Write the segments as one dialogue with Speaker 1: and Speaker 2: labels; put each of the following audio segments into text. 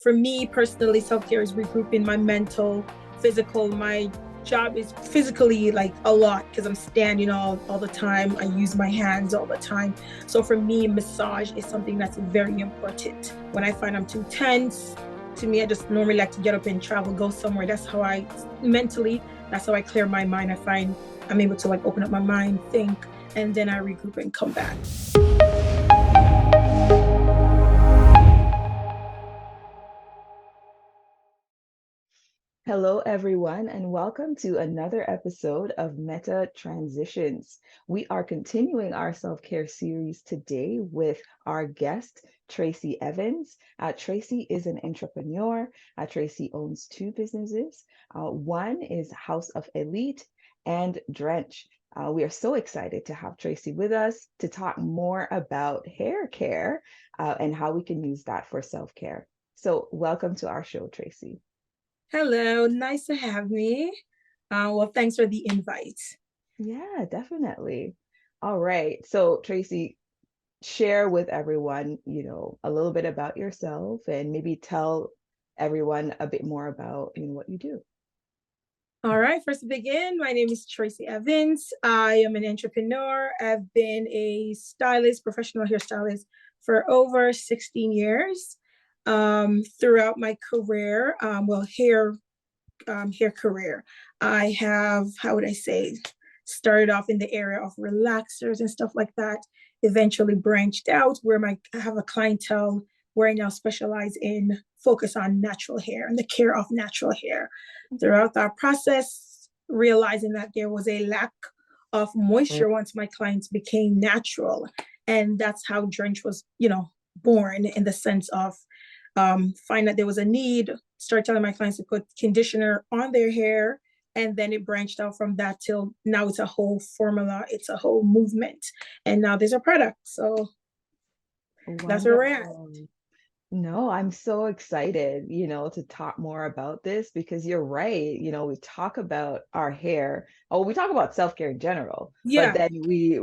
Speaker 1: For me personally, self-care is regrouping my mental, physical. My job is physically like a lot because I'm standing all the time. I use my hands all the time. So for me, massage is something that's very important. When I find I'm too tense, to me, I just normally like to get up and travel, go somewhere. That's how I mentally, that's how I clear my mind. I find I'm able to like open up my mind, think, and then I regroup and come back.
Speaker 2: Hello, everyone, and welcome to another episode of Meta Transitions. We are continuing our self-care series today with our guest, Tracey Evans. Tracey is an entrepreneur. Tracey owns two businesses. One is House of Elite and Drench. We are so excited to have Tracey with us to talk more about hair care and how we can use that for self-care. So welcome to our show, Tracey.
Speaker 1: Hello, nice to have me. Well, thanks for the invite.
Speaker 2: Yeah, definitely. All right. So, Tracey, share with everyone, a little bit about yourself and maybe tell everyone a bit more about, what you do.
Speaker 1: All right, first to begin, my name is Tracey Evans. I am an entrepreneur. I've been a stylist, professional hairstylist for over 16 years. Throughout my career, hair career, I have, how would I say, started off in the area of relaxers and stuff like that, eventually branched out where I have a clientele where I now specialize in focus on natural hair and the care of natural hair. Throughout that process, realizing that there was a lack of moisture once my clients became natural. And that's how Drench was, born, in the sense of find that there was a need, start telling my clients to put conditioner on their hair, and then it branched out from that till now it's a whole formula, it's a whole movement, and now there's a product. So that's where we're at.
Speaker 2: Wonderful. No, I'm so excited, to talk more about this because you're right. We talk about our hair. Oh, we talk about self-care in general, but
Speaker 1: Yeah.
Speaker 2: then we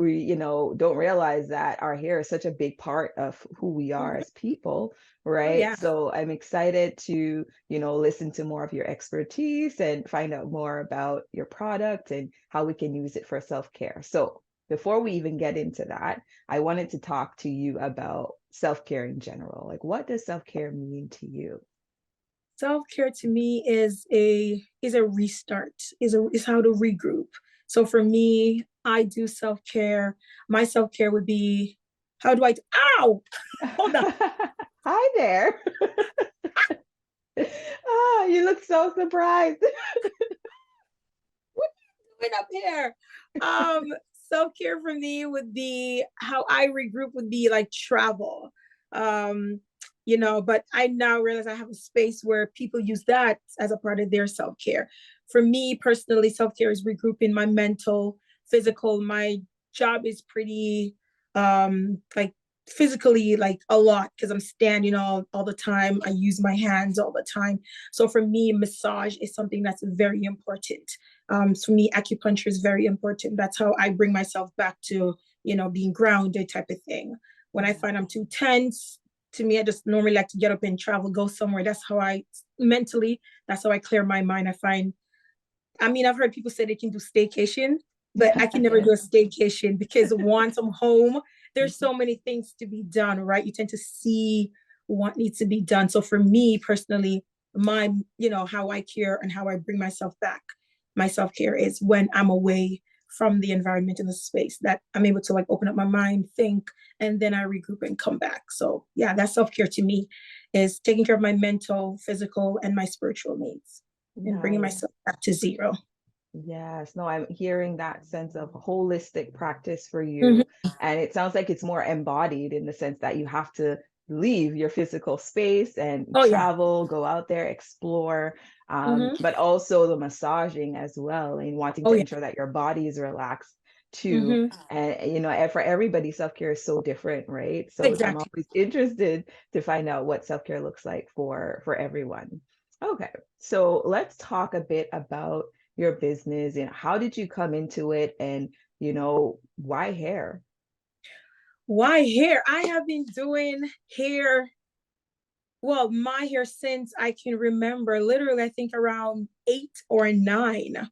Speaker 2: don't realize that our hair is such a big part of who we are
Speaker 1: Mhm.
Speaker 2: as people,
Speaker 1: Oh
Speaker 2: right?
Speaker 1: yeah.
Speaker 2: So I'm excited to, listen to more of your expertise and find out more about your product and how we can use it for self-care. So before we even get into that, I wanted to talk to you about self-care in general. Like, what does self-care mean to you?
Speaker 1: Self-care to me is a restart, is how to regroup. So for me, I do self-care. My self-care would be, how do I ow, hold on.
Speaker 2: Hi there. You look so surprised.
Speaker 1: What are you doing up here? Um, self-care for me would be, how I regroup would be like travel. Um, but I now realize I have a space where people use that as a part of their self-care. For me personally, self-care is regrouping my mental, physical. My job is pretty like physically like a lot because I'm standing all the time. I use my hands all the time. So for me, massage is something that's very important. For me, acupuncture is very important. That's how I bring myself back to, being grounded type of thing. When I find I'm too tense, to me, I just normally like to get up and travel, go somewhere. That's how I mentally, that's how I clear my mind. I've heard people say they can do staycation, but I can never do a staycation because once I'm home, there's so many things to be done, right? You tend to see what needs to be done. So for me personally, how I care and how I bring myself back, my self-care is when I'm away from the environment and the space that I'm able to like open up my mind, think, and then I regroup and come back. So yeah, that self-care to me is taking care of my mental, physical, and my spiritual needs and bringing
Speaker 2: Nice.
Speaker 1: myself back to zero.
Speaker 2: Yes, no, I'm hearing that sense of holistic practice for
Speaker 1: Mm-hmm.
Speaker 2: you. And it sounds like it's more embodied in the sense that you have to leave your physical space and
Speaker 1: Oh yeah.
Speaker 2: travel, go out there, explore,
Speaker 1: Mm-hmm.
Speaker 2: but also the massaging as well, and wanting
Speaker 1: Oh
Speaker 2: to
Speaker 1: yeah.
Speaker 2: ensure that your body is relaxed too.
Speaker 1: Mm-hmm.
Speaker 2: And, and for everybody, self-care is so different, right? So I'm
Speaker 1: Exactly.
Speaker 2: always interested to find out what self-care looks like for everyone. Okay, so let's talk a bit about your business and how did you come into it and why hair?
Speaker 1: Why hair? I have been doing hair Well, my hair since I can remember, literally, I think around 8 or 9.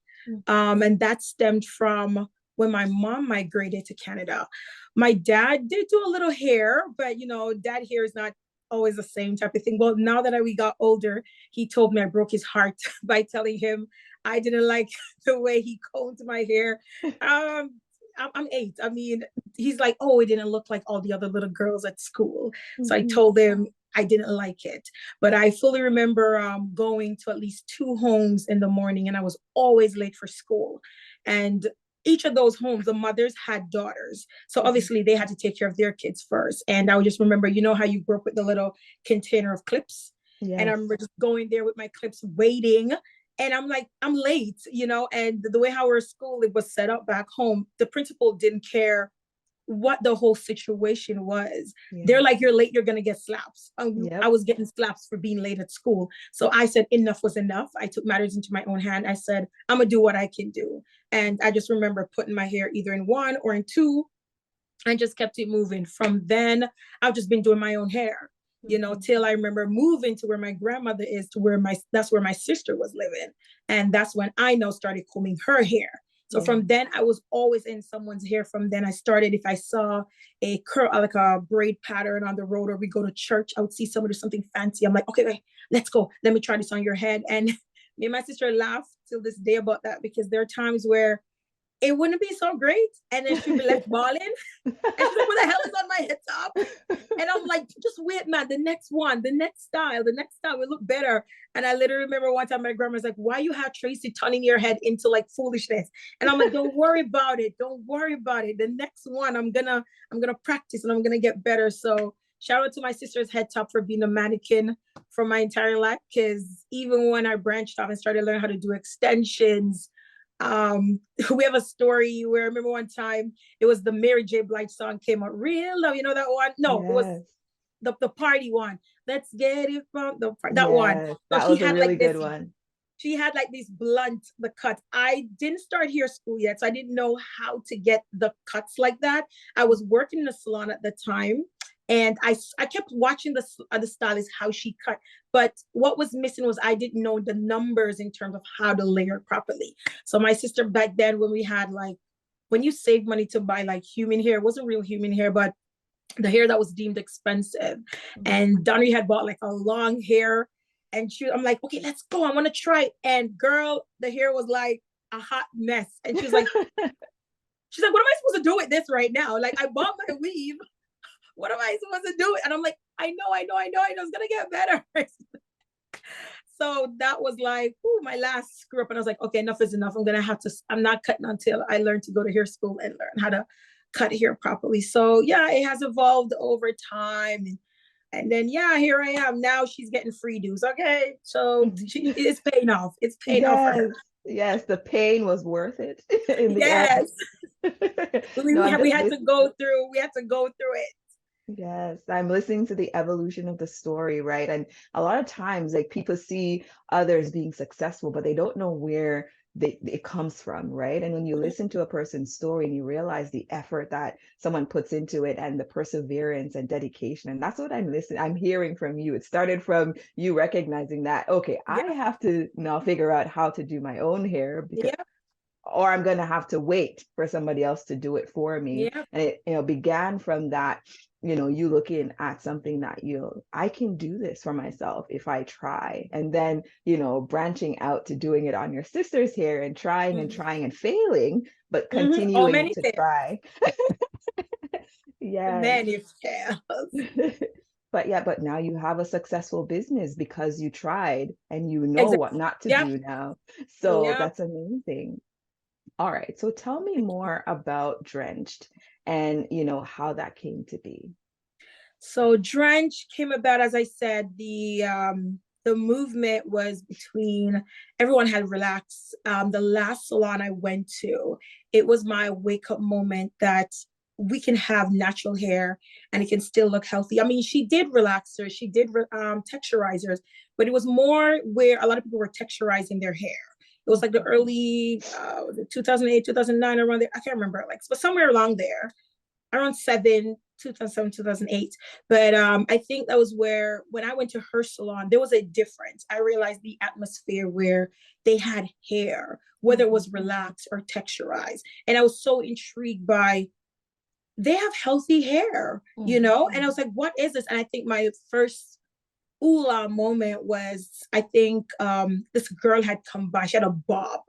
Speaker 1: And that stemmed from when my mom migrated to Canada. My dad did do a little hair, but dad hair is not always the same type of thing. Well, now that we got older, he told me I broke his heart by telling him I didn't like the way he combed my hair. I'm 8. I mean, he's like, oh, it didn't look like all the other little girls at school. So I
Speaker 2: Mhm.
Speaker 1: told him I didn't like it. But I fully remember going to at least 2 homes in the morning, and I was always late for school. And each of those homes, the mothers had daughters. So
Speaker 2: Mhm.
Speaker 1: obviously they had to take care of their kids first. And I would just remember, how you grew up with the little container of clips. And I
Speaker 2: Yes.
Speaker 1: remember just going there with my clips, waiting. And I'm like, I'm late, and the way how our school it was set up back home, the principal didn't care what the whole situation was. They're
Speaker 2: Yeah.
Speaker 1: like, you're late, you're gonna get slaps. I
Speaker 2: Yep.
Speaker 1: was getting slaps for being late at school. So I said enough was enough. I took matters into my own hand. I said, I'm gonna do what I can do. And I just remember putting my hair either in 1 or in 2 and just kept it moving. From then, I've just been doing my own hair,
Speaker 2: Mhm.
Speaker 1: till I remember moving to where my grandmother is, to that's where my sister was living. And that's when I started combing her hair. So
Speaker 2: Yeah.
Speaker 1: from then, I was always in someone's hair. From then, I started, if I saw a curl, like a braid pattern on the road, or we go to church, I would see someone do something fancy. I'm like, okay, wait, let's go. Let me try this on your head. And me and my sister laugh till this day about that, because there are times where it wouldn't be so great. And then she'd be left balling. And she's like, what the hell is on my head top? And I'm like, just wait, man. The next one, the next style will look better. And I literally remember one time my grandma's like, why you have Tracey turning your head into like foolishness? And I'm like, don't worry about it. Don't worry about it. The next one, I'm gonna practice and I'm gonna get better. So shout out to my sister's head top for being a mannequin for my entire life. Because even when I branched off and started learning how to do extensions, um we have a story where I remember one time it was the Mary J. Blige song came out, Real Love, you know that one? No, it was
Speaker 2: Yes.
Speaker 1: the party one. Let's get it from that one.
Speaker 2: Yes.
Speaker 1: So
Speaker 2: That was a really good one.
Speaker 1: she had like these blunt the cuts. I didn't start hair school yet, so I didn't know how to get the cuts like that. I was working in a salon at the time, and I kept watching the stylist how she cut. But what was missing was I didn't know the numbers in terms of how to layer properly. So my sister back then, when we had like when you save money to buy like human hair, it wasn't real human hair, but the hair that was deemed expensive.
Speaker 2: Mhm.
Speaker 1: And Donnie had bought like a long hair. And I'm like, okay, let's go. I want to try it. And girl, the hair was like a hot mess. And she's like, what am I supposed to do with this right now? Like, I bought my weave. What am I supposed to do? And I'm like, I know. It's gonna get better. So that was like, ooh, my last screw up. And I was like, okay, enough is enough. I'm not cutting until I learn to go to hair school and learn how to cut hair properly. So yeah, it has evolved over time. And then yeah, here I am. Now she's getting free dues. Okay. So it's paying off. It's paying off for her.
Speaker 2: Yes. Yes. The pain was worth it in the end.
Speaker 1: Yes.
Speaker 2: No, I'm
Speaker 1: We
Speaker 2: just
Speaker 1: had to
Speaker 2: listening.
Speaker 1: go through it.
Speaker 2: Yes, I'm listening to the evolution of the story, right? And a lot of times, like people see others being successful, but they don't know where it comes from, right? And when you listen to a person's story and you realize the effort that someone puts into it and the perseverance and dedication, and that's what I'm hearing from you. It started from you recognizing that, okay, I
Speaker 1: Yeah.
Speaker 2: have to now figure out how to do my own hair because
Speaker 1: Yeah.
Speaker 2: or I'm going to have to wait for somebody else to do it for me.
Speaker 1: Yeah.
Speaker 2: And it, began from that, you looking at something that I can do this for myself if I try. And then, branching out to doing it on your sister's hair and trying and
Speaker 1: Mm-hmm.
Speaker 2: trying and failing, but
Speaker 1: Mm-hmm. Oh,
Speaker 2: continuing
Speaker 1: many
Speaker 2: to
Speaker 1: things.
Speaker 2: try. Yes.
Speaker 1: Many things.
Speaker 2: But yeah, but now you have a successful business because you tried and you know what
Speaker 1: Exactly.
Speaker 2: not to
Speaker 1: Yep.
Speaker 2: do now. So
Speaker 1: Yep.
Speaker 2: that's amazing. All right. So tell me more about Drenched and, how that came to be.
Speaker 1: So Drench came about, as I said, the movement was between everyone had relaxed. The last salon I went to, it was my wake up moment that we can have natural hair and it can still look healthy. I mean, she did relaxers, she did texturizers, but it was more where a lot of people were texturizing their hair. It was like the early 2008, 2009, around there. I can't remember, like, but somewhere along there. around 2007, 2008. But I think that was where, when I went to her salon, there was a difference. I realized the atmosphere where they had hair, whether it was relaxed or texturized. And I was so intrigued by, they have healthy hair, you know? And I was like, what is this? And I think my first ooh moment was, I think this girl had come by. She had a bob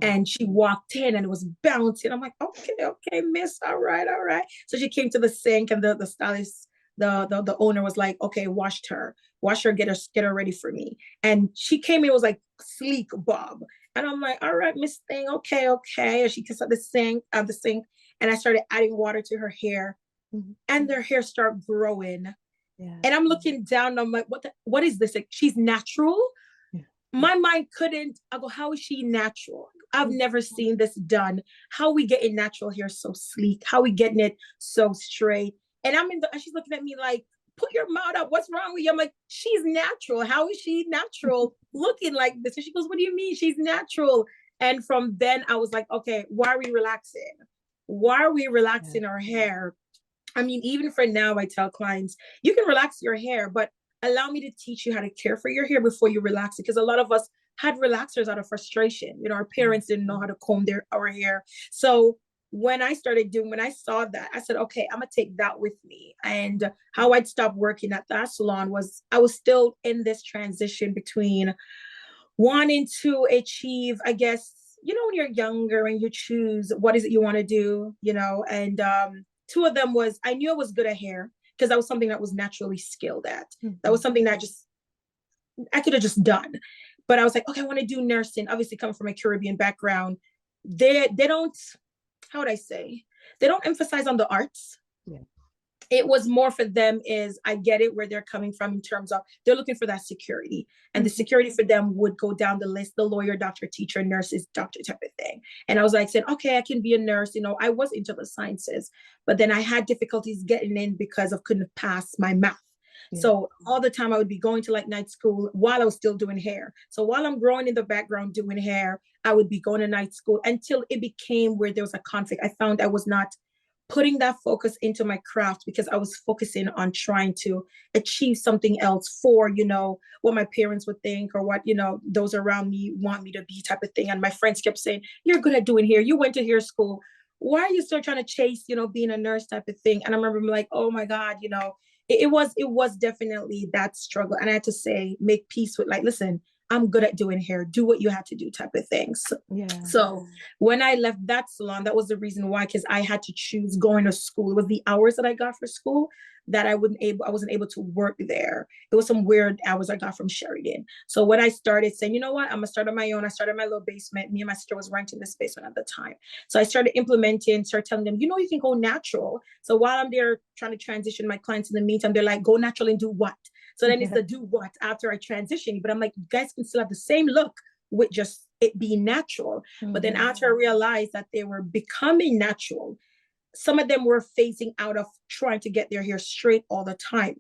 Speaker 1: and she walked in and it was bouncing. I'm like, okay, miss. All right, all right. So she came to the sink and the stylist, the owner was like, okay, wash her, get her ready for me. And she came in, it was like sleek bob. And I'm like, all right, Miss Thing, okay. And she kissed at the sink, and I started adding water to her hair, and their hair started growing. Yeah. And I'm looking down and I'm like, what is this? Like, she's natural. Yeah. My mind couldn't, I go, how is she natural? I've never seen this done. How are we getting natural hair so sleek? How are we getting it so straight? And and she's looking at me like, put your mouth up. What's wrong with you? I'm like, she's natural. How is she natural looking like this? And she goes, what do you mean she's natural? And from then I was like, okay, why are we relaxing? Why are we relaxing our hair? I mean, even for now, I tell clients, you can relax your hair, but allow me to teach you how to care for your hair before you relax it. Because a lot of us had relaxers out of frustration. You know, our parents didn't know how to comb our hair. So when I saw that, I said, okay, I'm going to take that with me. And how I'd stop working at that salon was, I was still in this transition between wanting to achieve, I guess, you know, when you're younger and you choose what is it you want to do, you know, and two of them was, I knew I was good at hair because that was something that was naturally skilled at. That was something that I could have just done. But I was like, okay, I want to do nursing. Obviously, coming from a Caribbean background, they don't, how would I say? They don't emphasize on the arts. Yeah. It was more for them is, I get it where they're coming from in terms of they're looking for that security. And the security for them would go down the list, the lawyer, doctor, teacher, nurses, doctor type of thing. And I was like, said, okay, I can be a nurse. You know, I was into the sciences, but then I had difficulties getting in because of couldn't pass my math. Yeah. So all the time I would be going to like night school while I was still doing hair. So while I'm growing in the background doing hair, I would be going to night school until it became where there was a conflict. I found I was not putting that focus into my craft because I was focusing on trying to achieve something else for, you know, what my parents would think or what, you know, those around me want me to be type of thing. And my friends kept saying, you're good at doing hair. You went to hair school. Why are you still trying to chase, you know, being a nurse type of thing? And I remember being like, oh my God, you know, it was definitely that struggle. And I had to say, make peace with like, listen, I'm good at doing hair. Do what you have to do type of things. So when I left that salon, that was the reason why, because I had to choose going to school. It was the hours that I got for school that I wasn't able to work there. It was some weird hours I got from Sheridan. So when I started saying, you know what, I'm gonna start on my own. I started my little basement. Me and my sister was renting this basement at the time. So I started telling them, you know, you can go natural. So while I'm there trying to transition my clients in the meantime, they're like, go natural and do what? So then it's to do what after I transition. But I'm like, you guys can still have the same look with just it being natural. But then after I realized that they were becoming natural, some of them were phasing out of trying to get their hair straight all the time.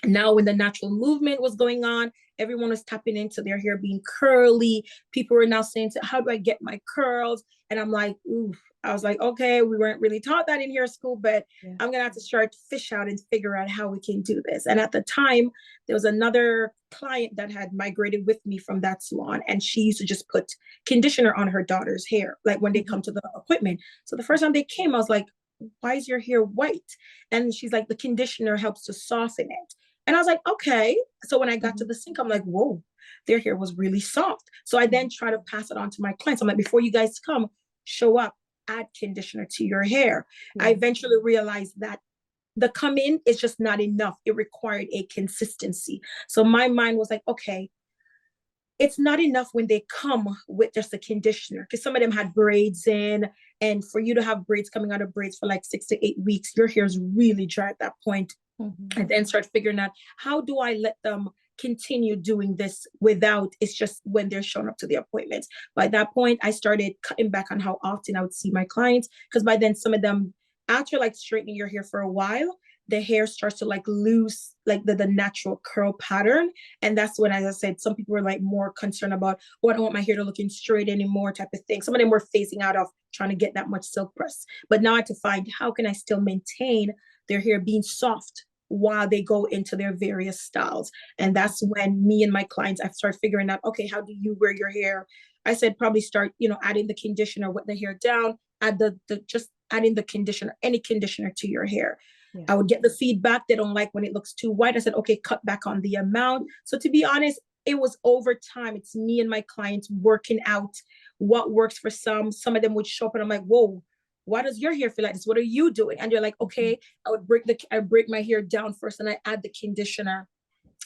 Speaker 1: Now, when the natural movement was going on, everyone was tapping into their hair being curly. People were now saying, how do I get my curls? And I'm like, oof. I was like, okay, we weren't really taught that in hair school, but I'm going to have to start to fish out and figure out how we can do this. And at the time, there was another client that had migrated with me from that salon, and she used to just put conditioner on her daughter's hair, like when they come to the appointment. So the first time they came, I was like, why is your hair white? And she's like, the conditioner helps to soften it. And I was like, okay. So when I got to the sink, I'm like, whoa, their hair was really soft. So I then try to pass it on to my clients. I'm like, before you guys come, show up, add conditioner to your hair. I eventually realized that the come in is just not enough. It required a consistency. So my mind was like, okay, it's not enough when they come with just a conditioner, because some of them had braids in, and for you to have braids coming out of braids for like 6 to 8 weeks, your hair is really dry at that point. And then start figuring out, how do I let them continue doing this without, it's just when they're showing up to the appointments. By that point, I started cutting back on how often I would see my clients, because by then some of them, after like straightening your hair for a while, the hair starts to like lose like the natural curl pattern. And that's when, as I said, some people were like more concerned about, oh, I don't want my hair to looking straight anymore type of thing. Some of them were phasing out of trying to get that much silk press. But now I had to find, how can I still maintain their hair being soft while they go into their various styles? And that's when me and my clients, I started figuring out, okay, how do you wear your hair? I said, probably start, adding the conditioner, wet the hair down, add the just adding the conditioner, any conditioner to your hair.
Speaker 2: Yeah.
Speaker 1: I would get the feedback. They don't like when it looks too white. I said, okay, cut back on the amount. So to be honest, it was over time. It's me and my clients working out what works for some. Some of them would show up and I'm like, whoa, why does your hair feel like this? What are you doing? And they're like, okay, I break my hair down first and I add the conditioner.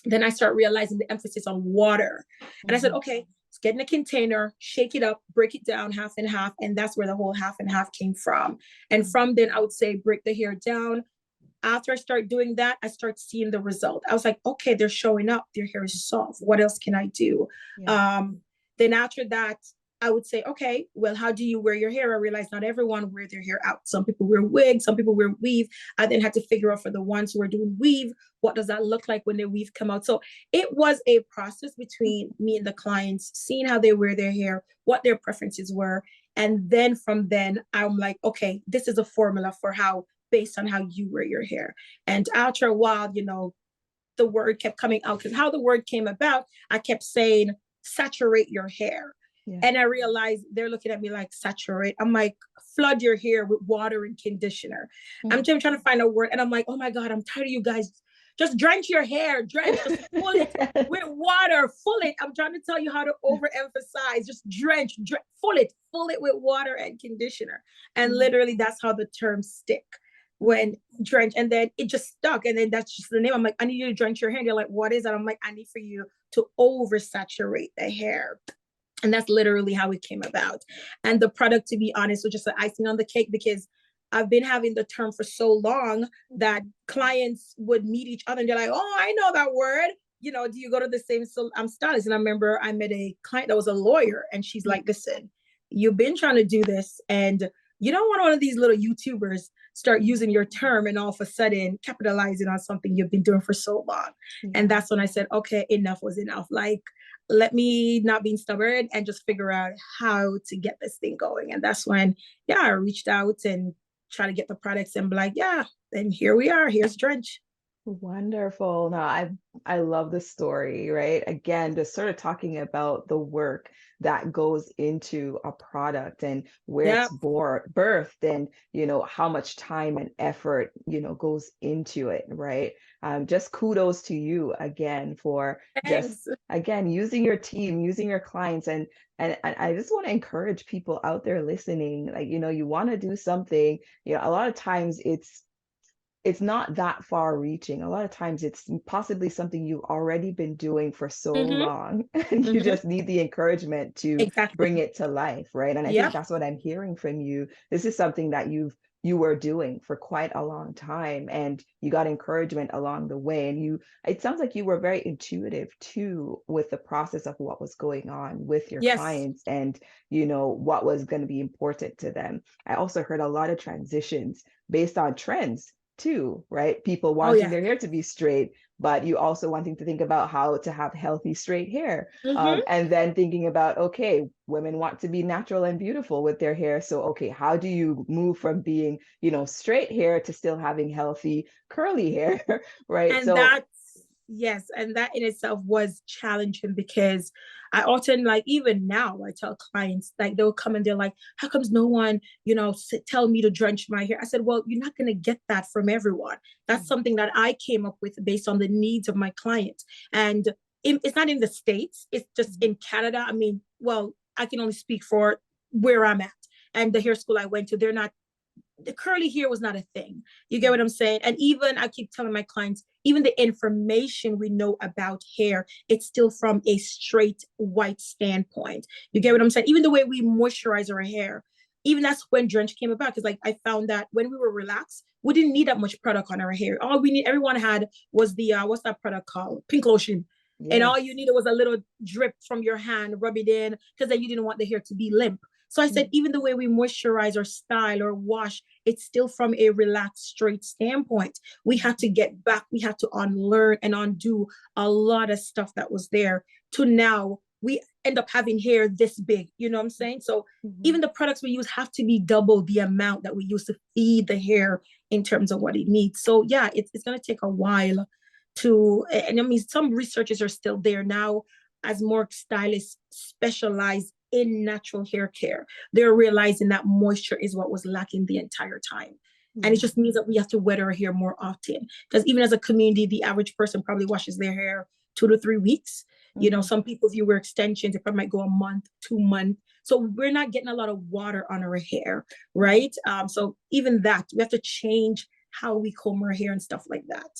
Speaker 1: Then I start realizing the emphasis on water. And I said, okay, let's get in a container, shake it up, break it down half and half. And that's where the whole half and half came from. And from then I would say, break the hair down. After I start doing that, I start seeing the result. I was like, okay, they're showing up. Their hair is soft. What else can I do?
Speaker 2: Yeah.
Speaker 1: Then after that, I would say, okay, well, how do you wear your hair? I realized not everyone wear their hair out. Some people wear wigs, some people wear weave. I then had to figure out for the ones who are doing weave, what does that look like when their weave come out? So it was a process between me and the clients, seeing how they wear their hair, what their preferences were. And then from then, I'm like, okay, this is a formula for how, based on how you wear your hair. And after a while, the word kept coming out, because how the word came about, I kept saying, saturate your hair. Yeah. And I realized they're looking at me like, saturate. I'm like, flood your hair with water and conditioner. I'm trying to find a word. And I'm like, oh my God, I'm tired of you guys. Just drench your hair, just full it with water, full it. I'm trying to tell you how to overemphasize, just drench, full it with water and conditioner. And literally that's how the terms stick. When drench, and then it just stuck, and then that's just the name. I'm like, I need you to drench your hair. And they're like, what is that? I'm like, I need for you to oversaturate the hair. And that's literally how it came about. And the product, to be honest, was just the icing on the cake, because I've been having the term for so long that clients would meet each other and they're like, oh, I know that word. Do you go to the same stylist? And I remember I met a client that was a lawyer, and she's like, listen, you've been trying to do this, and you don't want one of these little YouTubers start using your term and all of a sudden capitalizing on something you've been doing for so long. And that's when I said, okay, enough was enough. Like, let me not be stubborn and just figure out how to get this thing going. And that's when, I reached out and try to get the products and be like, and here we are. Here's Drench.
Speaker 2: Wonderful. No, I love the story, right? Again, just sort of talking about the work that goes into a product and where it's birthed, and how much time and effort goes into it, right? Just kudos to you again for just again using your team, using your clients, and I just want to encourage people out there listening, like you want to do something, a lot of times it's not that far reaching. A lot of times it's possibly something you've already been doing for so long, and you just need the encouragement to bring it to life, right? And I think that's what I'm hearing from you. This is something that you were doing for quite a long time, and you got encouragement along the way. And it sounds like you were very intuitive too with the process of what was going on with your clients, and what was going to be important to them. I also heard a lot of transitions based on trends too, right? People wanting their hair to be straight, but you also wanting to think about how to have healthy straight hair. And then thinking about, okay, women want to be natural and beautiful with their hair. So, okay, how do you move from being, straight hair to still having healthy curly hair, right?
Speaker 1: And and that in itself was challenging, because I often, like, even now I tell clients, like, they'll come and they're like, how comes no one, tell me to drench my hair? I said, well, you're not going to get that from everyone. That's something that I came up with based on the needs of my client. And it's not in the States, it's just in Canada. I mean, well, I can only speak for where I'm at and the hair school I went to. The curly hair was not a thing. You get what I'm saying? And even I keep telling my clients, even the information we know about hair, it's still from a straight white standpoint. You get what I'm saying? Even the way we moisturize our hair, even that's when Drench came about. Because like I found that when we were relaxed, we didn't need that much product on our hair. All everyone had was the what's that product called? Pink lotion. Yes. And all you needed was a little drip from your hand, rub it in, because then you didn't want the hair to be limp. So I said, even the way we moisturize or style or wash, it's still from a relaxed, straight standpoint. We had to get back, we had to unlearn and undo a lot of stuff that was there to now we end up having hair this big. You know what I'm saying? So
Speaker 2: Mhm.
Speaker 1: even the products we use have to be double the amount that we use to feed the hair in terms of what it needs. So yeah, it's going to take a while to, and I mean, some researchers are still there now as more stylists specialize in natural hair care. They're realizing that moisture is what was lacking the entire time. And it
Speaker 2: Yeah.
Speaker 1: just means that we have to wet our hair more often. Because even as a community, the average person probably washes their hair 2 to 3 weeks. You know,
Speaker 2: Mhm.
Speaker 1: some people, if you wear extensions, it probably might go a month, 2 months. So we're not getting a lot of water on our hair, right? So even that, we have to change how we comb our hair and stuff like that.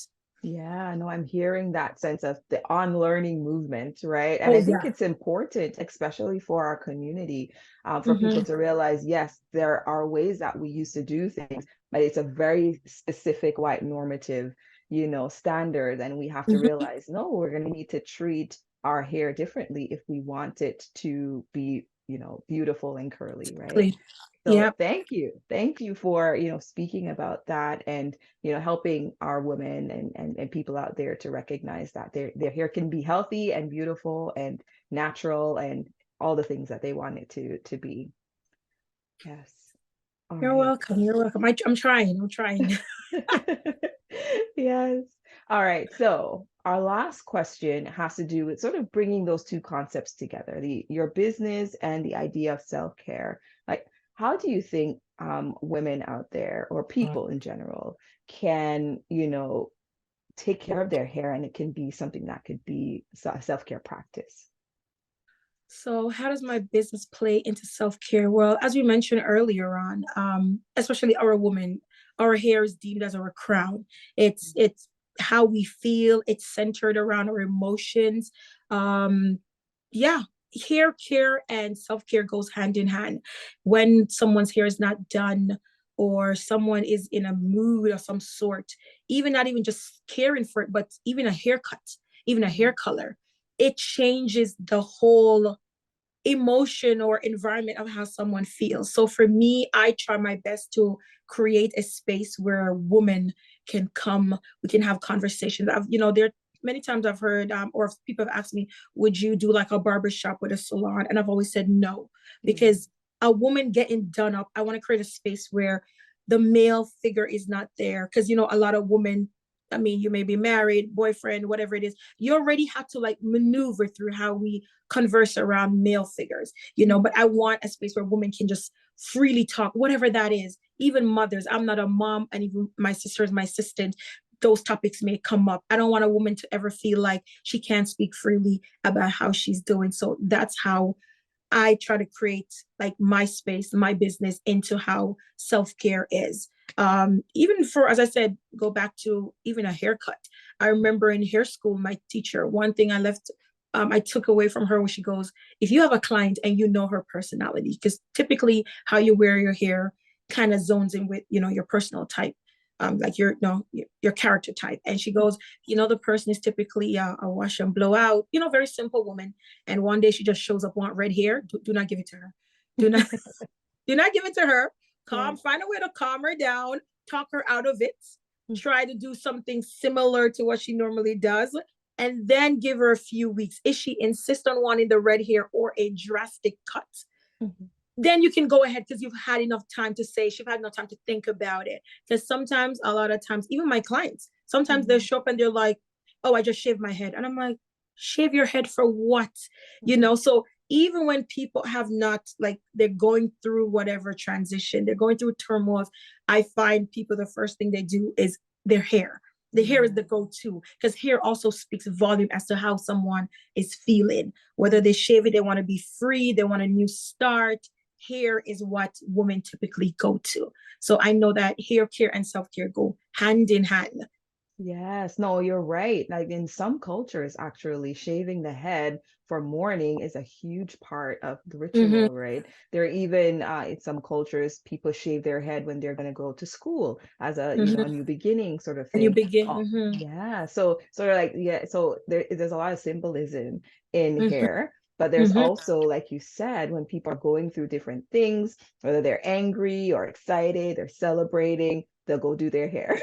Speaker 2: Yeah, no, I'm hearing that sense of the unlearning movement, right? And I
Speaker 1: Oh
Speaker 2: think
Speaker 1: yeah.
Speaker 2: it's important, especially for our community, for people
Speaker 1: Mm-hmm.
Speaker 2: to realize, yes, there are ways that we used to do things, but it's a very specific white normative, standard. And we have to
Speaker 1: Mm-hmm.
Speaker 2: realize, no, we're going to need to treat our hair differently if we want it to be, beautiful and curly, right? So
Speaker 1: Yeah.
Speaker 2: thank you. Thank you for, speaking about that and, helping our women and people out there to recognize that their hair can be healthy and beautiful and natural and all the things that they want it to be. Yes. All
Speaker 1: You're
Speaker 2: right.
Speaker 1: welcome. You're welcome. I'm trying. I'm trying.
Speaker 2: Yes. All right. So our last question has to do with sort of bringing those two concepts together, your business and the idea of self-care. Like, how do you think women out there or people in general can, take care of their hair and it can be something that could be a self-care practice?
Speaker 1: So, how does my business play into self care? Well, as we mentioned earlier on, especially our woman, our hair is deemed as our crown. It's how we feel. It's centered around our emotions. Um, yeah, hair care and self care goes hand in hand. When someone's hair is not done, or someone is in a mood of some sort, even not even just caring for it, but even a haircut, even a hair
Speaker 2: Mhm.
Speaker 1: color, it changes the whole emotion or environment of how someone feels. So for me, I try my best to create a space where a woman can come, we can have conversations. There many times I've heard, or people have asked me, would you do like a barber shop with a salon? And I've always said no,
Speaker 2: Yeah.
Speaker 1: because a woman getting done up, I want to create a space where the male figure is not there. Because, a lot of women, I mean, you may be married, boyfriend, whatever it is, you already have to like maneuver through how we converse around male figures,
Speaker 2: Mhm.
Speaker 1: but I want a space where women can just freely talk, whatever that is. Even mothers, I'm not a mom, and even my sister is my assistant. Those topics may come up. I don't want a woman to ever feel like she can't speak freely about how she's doing. So that's how I try to create like my space, my business into how self care is. Even for, as I said, go back to even a haircut. I remember in hair school, my teacher, one thing I took away from her, when she goes, if you have a client and you know her personality, because typically how you wear your hair kind of zones in with, your personal type. Like your character type. And she goes, the person is typically a wash and blow out, very simple woman, and one day she just shows up, want red hair. Do not give it to her. Do not do not give it to her.
Speaker 2: Yeah.
Speaker 1: Find a way to calm her down, talk her out of it,
Speaker 2: Mhm.
Speaker 1: try to do something similar to what she normally does, and then give her a few weeks. If she insists on wanting the red hair or a drastic cut,
Speaker 2: Mhm.
Speaker 1: then you can go ahead, because you've had enough time to say, she've had enough time to think about it. Because sometimes, a lot of times, even my clients, sometimes they'll
Speaker 2: Mhm.
Speaker 1: show up and they're like, oh, I just shaved my head. And I'm like, shave your head for what?
Speaker 2: Mhm.
Speaker 1: So even when people have not, like, they're going through whatever transition, they're going through turmoil, I find people, the first thing they do is their hair. The hair is
Speaker 2: Yeah.
Speaker 1: the go-to, because hair also speaks volume as to how someone is feeling. Whether they shave it, they want to be free, they want a new start. Hair is what women typically go to. So I know that hair care and self care go hand in hand.
Speaker 2: Yes, no, you're right. Like in some cultures, actually, shaving the head for mourning is a huge part of the
Speaker 1: Mm-hmm,
Speaker 2: ritual, right? There are even in some cultures, people shave their head when they're going to go to school as a
Speaker 1: mm-hmm.
Speaker 2: new beginning sort of
Speaker 1: And you
Speaker 2: thing.
Speaker 1: begin.
Speaker 2: Oh,
Speaker 1: Mm-hmm,
Speaker 2: yeah. So sort of like, yeah, so there's a lot of symbolism in
Speaker 1: mm-hmm.
Speaker 2: hair. But there's
Speaker 1: Mm-hmm.
Speaker 2: also, like you said, when people are going through different things, whether they're angry or excited, they're celebrating, they'll go do their hair.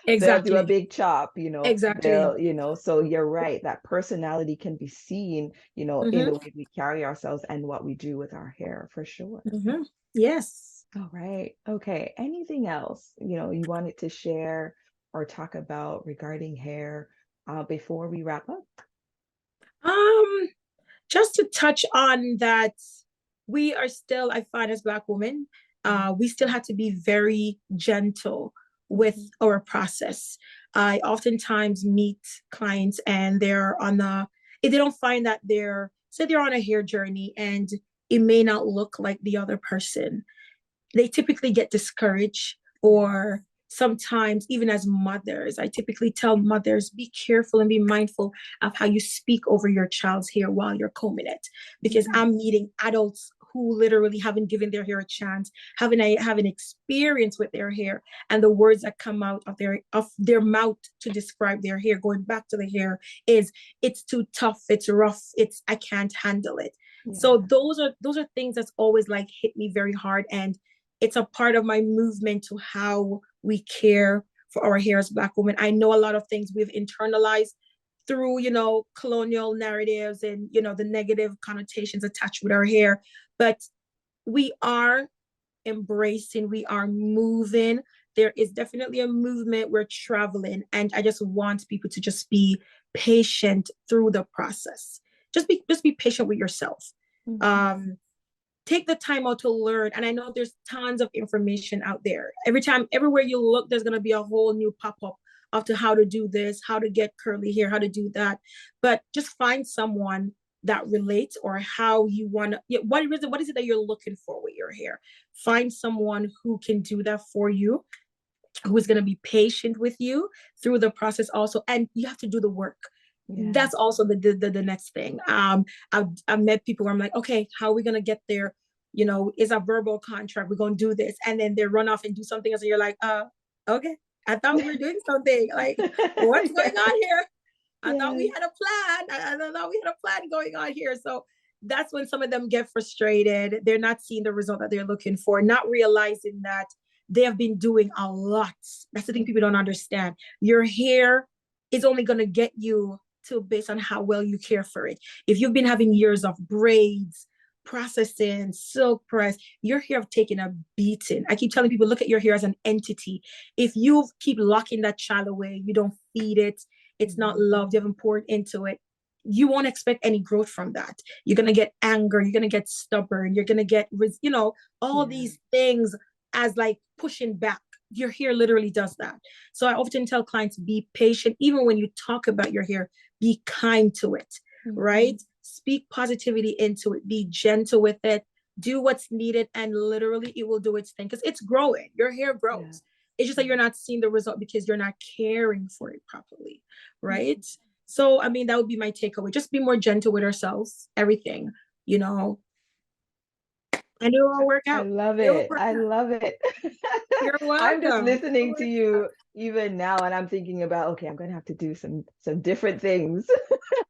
Speaker 2: They'll do a
Speaker 1: Exactly.
Speaker 2: big chop,
Speaker 1: Exactly.
Speaker 2: they'll, so you're right, that personality can be seen, in
Speaker 1: Mm-hmm.
Speaker 2: the way we carry ourselves and what we do with our hair, for sure.
Speaker 1: Mm-hmm. Yes.
Speaker 2: All right. Okay. Anything else, you wanted to share or talk about regarding hair before we wrap up?
Speaker 1: Um, just to touch on that, we are still, I find as Black women, we still have to be very gentle with
Speaker 2: Mhm.
Speaker 1: our process. I oftentimes meet clients and they're on a, if they don't find that say they're on a hair journey and it may not look like the other person, they typically get discouraged.
Speaker 2: Yeah.
Speaker 1: Or sometimes even as mothers, I typically tell mothers, be careful and be mindful of how you speak over your child's hair while you're combing it, because
Speaker 2: Mhm.
Speaker 1: I'm meeting adults who literally haven't given their hair a chance, haven't have an experience with their hair, and the words that come out of their mouth to describe their hair, going back to the hair, is it's too tough, it's rough, it's I can't handle it. So
Speaker 2: Yeah.
Speaker 1: those are things that's always like hit me very hard, and it's a part of my movement to how we care for our hair as Black women. I know a lot of things we've internalized through, colonial narratives and, the negative connotations attached with our hair. But we are embracing, we are moving. There is definitely a movement, we're traveling. And I just want people to just be patient through the process. Just be patient with yourself.
Speaker 2: Mhm.
Speaker 1: Um, take the time out to learn. And I know there's tons of information out there. Everywhere you look, there's going to be a whole new pop-up of to how to do this, how to get curly hair, how to do that. But just find someone that relates, or how you want to, what is it that you're looking for with your hair? Find someone who can do that for you, who is going to be patient with you through the process also. And you have to do the work.
Speaker 2: Yeah.
Speaker 1: That's also the next thing. I've met people where I'm like, okay, how are we going to get there? Is a verbal contract, we're going to do this, and then they run off and do something else, and you're like, okay, I thought we were doing something, like, what's going
Speaker 2: Yeah.
Speaker 1: on here? I thought
Speaker 2: Yeah.
Speaker 1: we had a plan. I thought we had a plan going on here. So that's when some of them get frustrated. They're not seeing the result that they're looking for, not realizing that they have been doing a lot. That's the thing people don't
Speaker 2: Mhm.
Speaker 1: understand. Your hair is only going to get you to, based on how well you care for it. If you've been having years of braids, processing, silk press, your hair have taken a beating. I keep telling people, look at your hair as an entity. If you keep locking that child away, you don't feed it, it's not
Speaker 2: Mhm.
Speaker 1: loved, you haven't poured into it, you won't expect any growth from that. You're going to get anger, you're going to get stubborn, you're going to get, all
Speaker 2: Yeah.
Speaker 1: these things as like pushing back. Your hair literally does that. So I often tell clients, be patient. Even when you talk about your hair, be kind to it,
Speaker 2: Mhm.
Speaker 1: right? Speak positivity into it, be gentle with it, do what's needed, and literally it will do its thing, because it's growing. Your hair
Speaker 2: Yeah.
Speaker 1: grows. It's just that you're not seeing the result because you're not caring for it properly,
Speaker 2: Mhm.
Speaker 1: right? So, I mean, that would be my takeaway. Just be more gentle with ourselves, everything, you know, and it will work
Speaker 2: I
Speaker 1: out.
Speaker 2: love
Speaker 1: It will
Speaker 2: it.
Speaker 1: work
Speaker 2: I
Speaker 1: out.
Speaker 2: love it.
Speaker 1: You're
Speaker 2: I'm just
Speaker 1: welcome. It will
Speaker 2: listening to
Speaker 1: work out.
Speaker 2: you even now, and I'm thinking about, okay, I'm gonna have to do some different things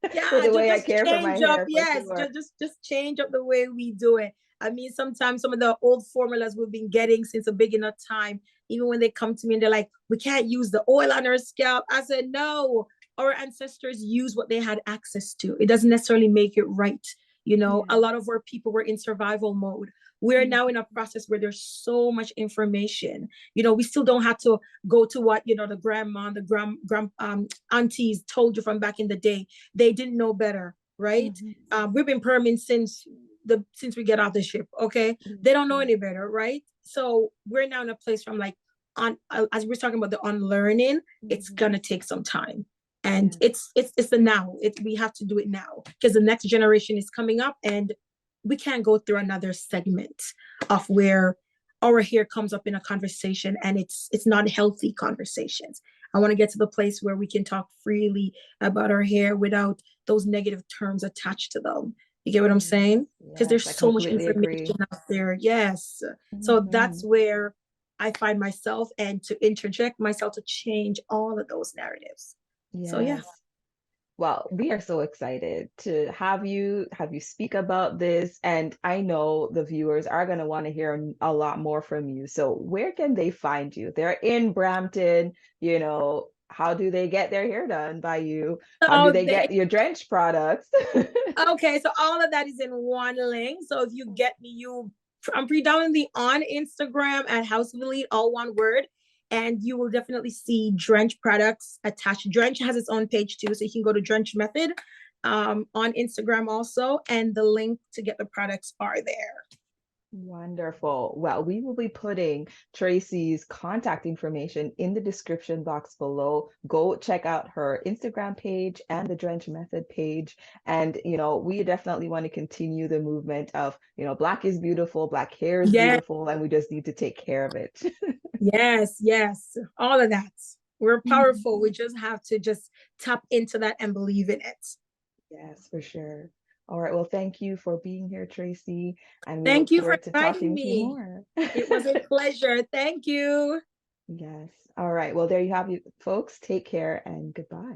Speaker 2: with
Speaker 1: Yeah,
Speaker 2: the way I
Speaker 1: just
Speaker 2: care for my
Speaker 1: change up.
Speaker 2: hair, for
Speaker 1: Yes,
Speaker 2: sure.
Speaker 1: just change up the way we do it. I mean, sometimes some of the old formulas we've been getting since a big enough time, even when they come to me and they're like, we can't use the oil on our scalp. I said, no, our ancestors use what they had access to. It doesn't necessarily make it right. A
Speaker 2: Yeah.
Speaker 1: lot of our people were in survival mode. We're now
Speaker 2: Mhm.
Speaker 1: in a process where there's so much information. We still don't have to go to what, the grandma, the aunties told you from back in the day. They didn't know better, right?
Speaker 2: Mhm.
Speaker 1: We've been perming since we get off the ship. Okay,
Speaker 2: Yeah.
Speaker 1: they don't know
Speaker 2: Yeah.
Speaker 1: any better, right? So we're now in a place where I'm like, on as we're talking about the unlearning, it's
Speaker 2: Mhm.
Speaker 1: gonna take some time, and
Speaker 2: Yeah.
Speaker 1: it's the now. We have to do it now, because the next generation is coming up, and we can't go through another segment of where our hair comes up in a conversation and it's not healthy conversations. I want to get to the place where we can talk freely about our hair without those negative terms attached to them. You get what I'm
Speaker 2: Yes.
Speaker 1: saying? Because
Speaker 2: Yes,
Speaker 1: there's
Speaker 2: I
Speaker 1: so much
Speaker 2: completely
Speaker 1: information
Speaker 2: agree.
Speaker 1: out there. Yes. So that's
Speaker 2: Mhm.
Speaker 1: where I find myself, and to interject myself to change all of those narratives. So yeah.
Speaker 2: Yes. Well, we are so excited to have you speak about this, and I know the viewers are going to want to hear a lot more from you. So where can they find you? They're in Brampton, how do they get their hair done by you? How do
Speaker 1: So
Speaker 2: they
Speaker 1: they
Speaker 2: get your Drench products?
Speaker 1: okay, so all of that is in one link. So if you get me, I'm predominantly on Instagram at House of Elite, all one word. And you will definitely see Drench products attached. Drench has its own page too. So you can go to Drench Method on Instagram also. And the link to get the products are there.
Speaker 2: Wonderful. Well, we will be putting Tracey's contact information in the description box below. Go check out her Instagram page and the Drench Method page. And, we definitely want to continue the movement of, Black is beautiful, Black hair is
Speaker 1: Yes,
Speaker 2: beautiful, and we just need to take care of it.
Speaker 1: yes, yes. All of that. We're
Speaker 2: Mhm.
Speaker 1: powerful. We just have to just tap into that and believe in it.
Speaker 2: Yes, for sure. All right. Well, thank you for being here, Tracey, and we look
Speaker 1: Thank you for
Speaker 2: forward to talking
Speaker 1: inviting
Speaker 2: with you
Speaker 1: me.
Speaker 2: more.
Speaker 1: It was a pleasure. Thank you.
Speaker 2: Yes. All right. Well, there you have it, folks. Take care and goodbye.